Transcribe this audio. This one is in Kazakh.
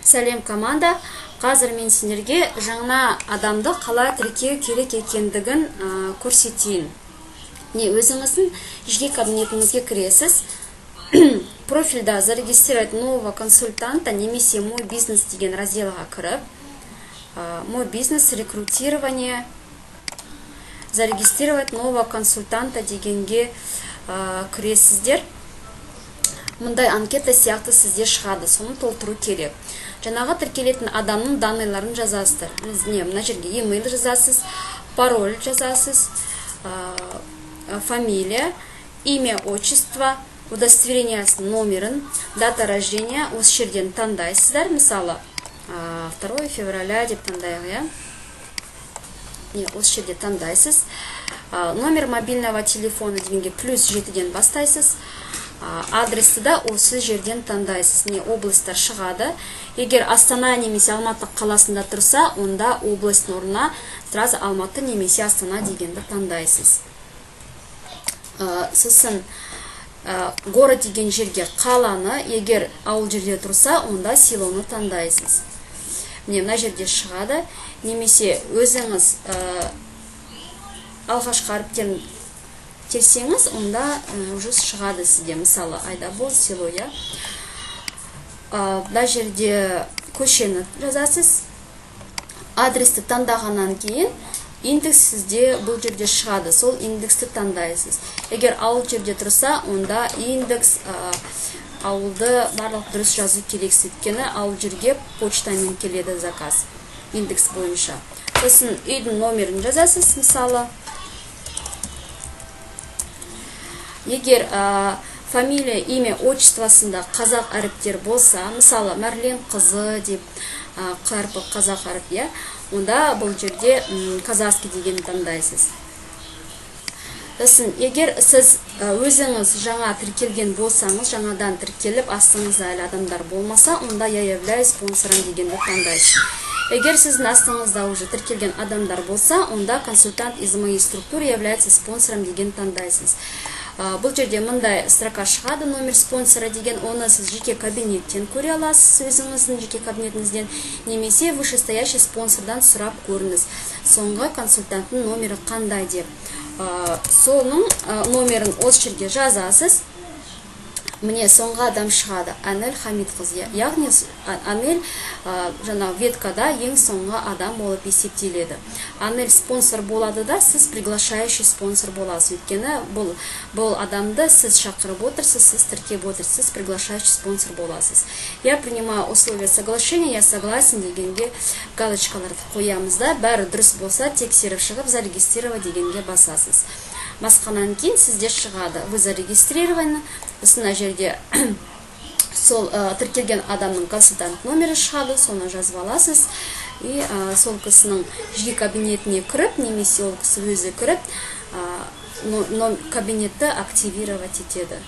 Сәлем команда. Қазір мен сендерге жаңа адамды қалай тіркеу керек екендігін көрсетейін. Өзіңіздің жеке кабинетіңізге кіресіз. Профильда зарегистрировать нового консультанта немесе мой бизнес деген разделға кіріп, мой бизнес, рекрутирование, зарегистрировать нового консультанта дегенге кіресіздер. Мұндай анкета сияқты сізде шығады, соны толтыру керек. Жаңағы тіркелетін адамның данныйларын жазасыздар. Мына жерге email жазасыз, пароль жазасыз, фамилия, имя, отчество, удостоверениясының номерін, дата рождения осы жерден таңдайсыздар. Мысалы, 2 февраля деп таңдайық, осы жерде таңдайсыз. Номер мобильного телефона дегенге +7-ден бастайсыз. Адресті да осы жерден таңдайсыз. Облыстар шығады. Егер Астана немесе Алматы қаласында тұрса, онда облыстың орнына сразу Алматы немесе Астана дегенді таңдайсыз. Сосын город деген жерге қаланы, егер ауыл жерде тұрса, онда селоны таңдайсыз. Мына жерде шығады. Немесе өзіңіз алғашқы әріптерін терсеңіз, онда уже шығады сізде. Мысалы, Айдабол, село, Мына жерде көшені жазасыз. Адресті таңдағаннан кейін индекс сізде бұл жерде шығады. Сол индексті таңдайсыз. Егер ауыл жерде тұрса, онда индекс ауылды барлық дұрыс жазу керек. Өйткені ауыл жерге почтамен келеді заказ. Индекс бойынша. Сосын үйдің номерін жазасыз, мысалы. Егер фамилия, имя, отчествосында қазақ әріптер болса, мысалы, Мәрлен қызы деп қарпы қазақ әріп, онда бұл жерде казахский деген таңдайсыз. Егер сіз өзіңіз жаңа тіркелген болсаңыз, жаңадан тіркеліп, астыңызда әлі адамдар болмаса, онда я являюсь спонсором дегенді таңдайсыз. Егер сіздің астыңызда уже тіркелген адамдар болса, онда консультант из моей структуры является спонсором деген таңдайсыз. Бұл жерде мұндай строка шығады, номер спонсора деген, оны сіз жеке кабинеттен көре аласыз, өзіңіздің жеке кабинетіңізден, немесе вышестоящий спонсордан сұрап көріңіз. Соңғы консультанттың номері қандай деп. Соның номерін осы жерге жазасыз. Міне соңғы адам шығады, Анель Хамидқыз. Яғни Анель жаңа веткада ең соңғы адам болып есептеледі. Анель спонсор болады да, сіз приглашающий спонсор боласыз. Өйткені бұл адамды сіз шақырып отырсыз, сіз тіркеп отырсыз, приглашающий спонсор боласыз. Я принимаю условия соглашения, я согласен дегенге галочкаларды қоямыз да, бәрі дұрыс болса, тексеріп шығып, зарегистрировать дегенге басасыз. Басқаннан кейін сізде шығады, вы зарегистрированы. Мына жерде сол тіркелген адамның консультант номері шығады, соны жазып аласыз. И сол кісінің жеке кабинетіне кіріп, немесе ол кісі өзі кіріп, кабинетті активировать етеді.